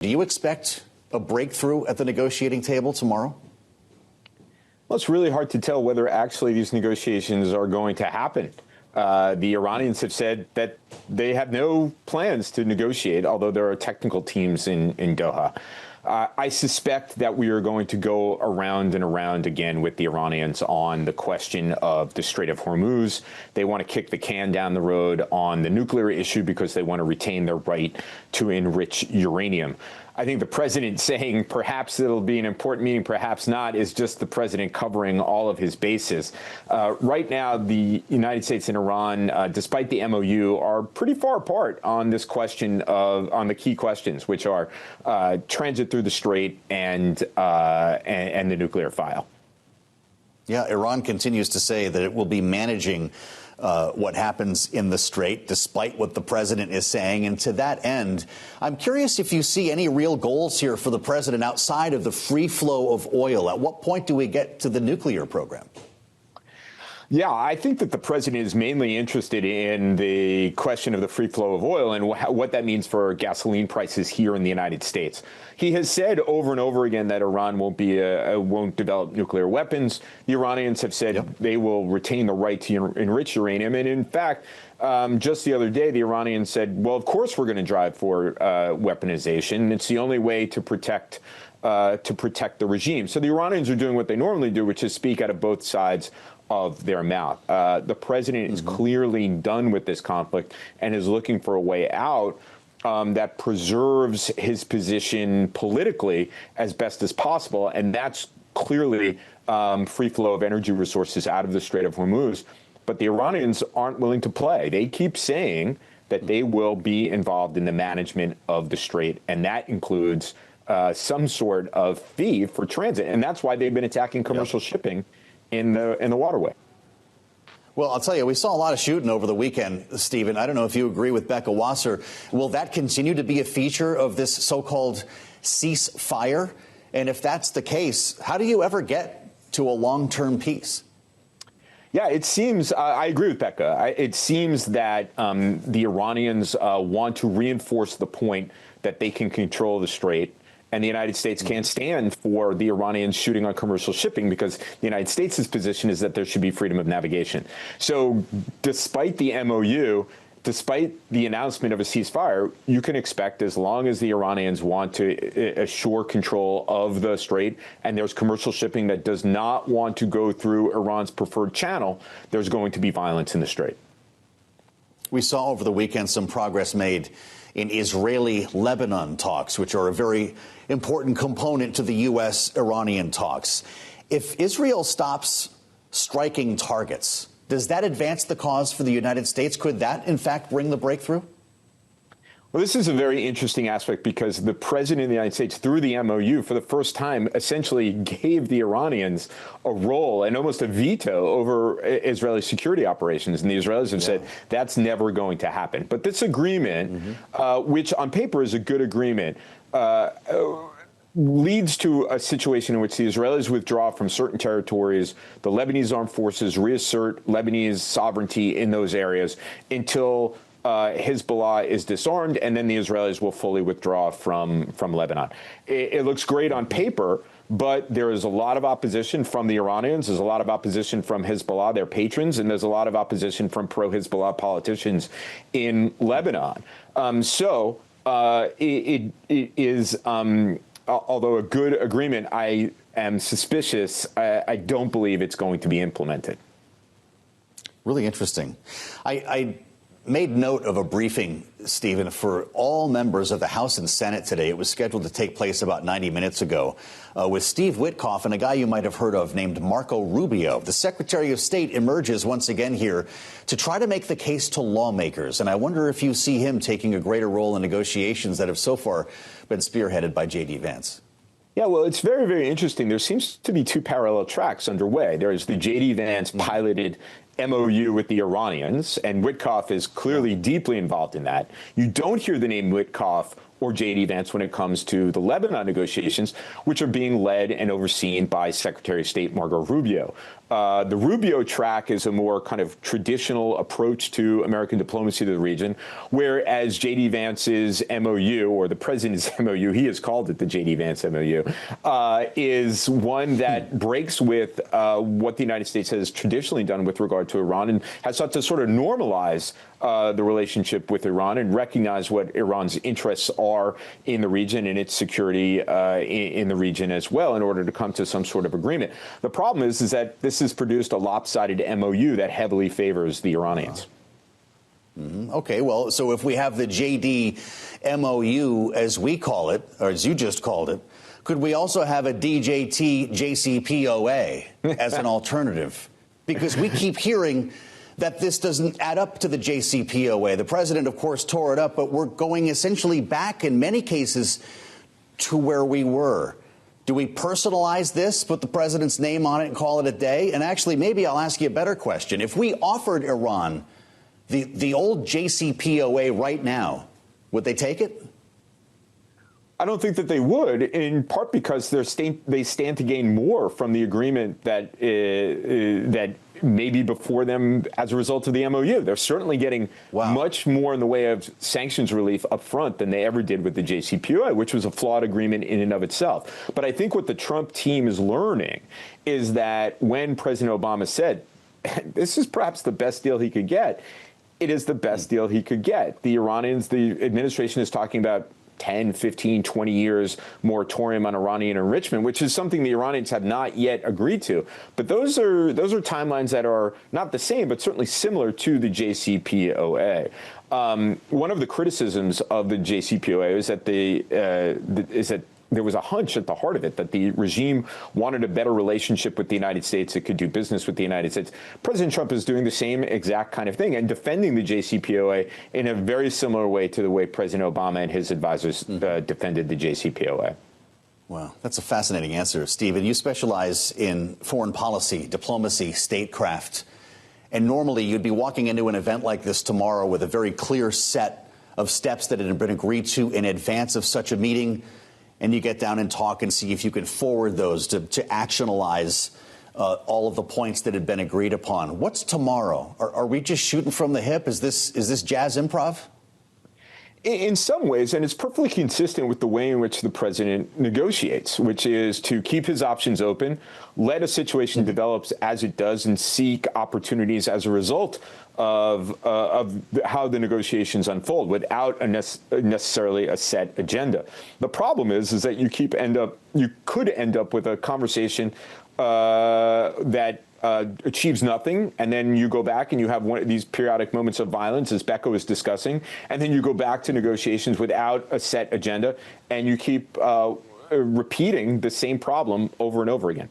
Do you expect a breakthrough at the negotiating table tomorrow? Well, it's really hard to tell whether actually these negotiations are going to happen. The Iranians have said that they have no plans to negotiate, although there are technical teams in Doha. I suspect that we are going to go around and around again with the Iranians on the question of the Strait of Hormuz. They want to kick the can down the road on the nuclear issue because they want to retain their right to enrich uranium. I think the president saying perhaps it'll be an important meeting, perhaps not, is just the president covering all of his bases. Right now, the United States and Iran, despite the MOU, are pretty far apart on this question on the key questions, which are transit through the Strait and the nuclear file. Yeah, Iran continues to say that it will be managing what happens in the Strait, despite what the president is saying. And to that end, I'm curious if you see any real goals here for the president outside of the free flow of oil. At what point do we get to the nuclear program? Yeah, I think that the president is mainly interested in the question of the free flow of oil and what that means for gasoline prices here in the United States. He has said over and over again that Iran won't develop nuclear weapons. The Iranians have said they will retain the right to enrich uranium. And in fact, just the other day, the Iranians said, well, of course we're going to drive for weaponization. It's the only way to protect the regime. So the Iranians are doing what they normally do, which is speak out of both sides of their mouth. The president is clearly done with this conflict and is looking for a way out that preserves his position politically as best as possible. And that's clearly free flow of energy resources out of the Strait of Hormuz. But the Iranians aren't willing to play. They keep saying that they will be involved in the management of the Strait, and that includes some sort of fee for transit. And that's why they've been attacking commercial shipping in the waterway. Well, I'll tell you, we saw a lot of shooting over the weekend, Stephen. I don't know if you agree with Becca Wasser. Will that continue to be a feature of this so-called ceasefire? And if that's the case, how do you ever get to a long-term peace? Yeah, it seems, I agree with Becca. It seems that the Iranians want to reinforce the point that they can control the Strait. And the United States can't stand for the Iranians shooting on commercial shipping because the United States' position is that there should be freedom of navigation. So despite the MOU, despite the announcement of a ceasefire, you can expect, as long as the Iranians want to assure control of the Strait and there's commercial shipping that does not want to go through Iran's preferred channel, there's going to be violence in the Strait. We saw over the weekend some progress made in Israeli-Lebanon talks, which are a very important component to the U.S.-Iranian talks. If Israel stops striking targets, does that advance the cause for the United States? Could that, in fact, bring the breakthrough? Well, this is a very interesting aspect because the president of the United States, through the MOU, for the first time, essentially gave the Iranians a role and almost a veto over Israeli security operations. And the Israelis have said that's never going to happen. But this agreement, which on paper is a good agreement, leads to a situation in which the Israelis withdraw from certain territories, the Lebanese armed forces reassert Lebanese sovereignty in those areas until Hezbollah is disarmed, and then the Israelis will fully withdraw from Lebanon. It looks great on paper, but there is a lot of opposition from the Iranians. There's a lot of opposition from Hezbollah, their patrons, and there's a lot of opposition from pro-Hezbollah politicians in Lebanon. It is, although a good agreement, I am suspicious. I don't believe it's going to be implemented. Really interesting. I made note of a briefing, Stephen, for all members of the House and Senate today. It was scheduled to take place about 90 minutes ago with Steve Witkoff and a guy you might have heard of named Marco Rubio. The Secretary of State emerges once again here to try to make the case to lawmakers. And I wonder if you see him taking a greater role in negotiations that have so far been spearheaded by J.D. Vance. Yeah, well, it's very, very interesting. There seems to be two parallel tracks underway. There is the J.D. Vance piloted MOU with the Iranians, and Witkoff is clearly deeply involved in that. You don't hear the name Witkoff or J.D. Vance when it comes to the Lebanon negotiations, which are being led and overseen by Secretary of State Marco Rubio. The Rubio track is a more kind of traditional approach to American diplomacy to the region, whereas J.D. Vance's MOU, or the president's MOU, he has called it the J.D. Vance MOU, is one that breaks with what the United States has traditionally done with regard to Iran, and has sought to sort of normalize the relationship with Iran and recognize what Iran's interests are in the region and its security in the region as well, in order to come to some sort of agreement. The problem is that this has produced a lopsided MOU that heavily favors the Iranians. Okay, well, so if we have the JD MOU, as we call it, or as you just called it, could we also have a DJT JCPOA as an alternative? Because we keep hearing that this doesn't add up to the JCPOA. The president, of course, tore it up, but we're going essentially back in many cases to where we were. Do we personalize this, put the president's name on it and call it a day? And actually, maybe I'll ask you a better question. If we offered Iran the old JCPOA right now, would they take it? I don't think that they would, in part because they stand to gain more from the agreement that that may be before them as a result of the MOU. They're certainly getting much more in the way of sanctions relief up front than they ever did with the JCPOA, which was a flawed agreement in and of itself. But I think what the Trump team is learning is that when President Obama said, this is perhaps the best deal he could get, it is the best deal he could get. The Iranians, the administration is talking about 10, 15, 20 years moratorium on Iranian enrichment, which is something the Iranians have not yet agreed to. But those are timelines that are not the same, but certainly similar to the JCPOA. One of the criticisms of the JCPOA is that there was a hunch at the heart of it that the regime wanted a better relationship with the United States. It could do business with the United States. President Trump is doing the same exact kind of thing and defending the JCPOA in a very similar way to the way President Obama and his advisors defended the JCPOA. Wow, that's a fascinating answer, Stephen. You specialize in foreign policy, diplomacy, statecraft. And normally you'd be walking into an event like this tomorrow with a very clear set of steps that had been agreed to in advance of such a meeting. And you get down and talk and see if you can forward those to actionalize all of the points that had been agreed upon. What's tomorrow? Are we just shooting from the hip? Is this jazz improv? In some ways, and it's perfectly consistent with the way in which the president negotiates, which is to keep his options open, let a situation develop as it does, and seek opportunities as a result of how the negotiations unfold without necessarily a set agenda. The problem is that you could end up with a conversation that achieves nothing, and then you go back and you have one of these periodic moments of violence, as Becca was discussing, and then you go back to negotiations without a set agenda, and you keep repeating the same problem over and over again.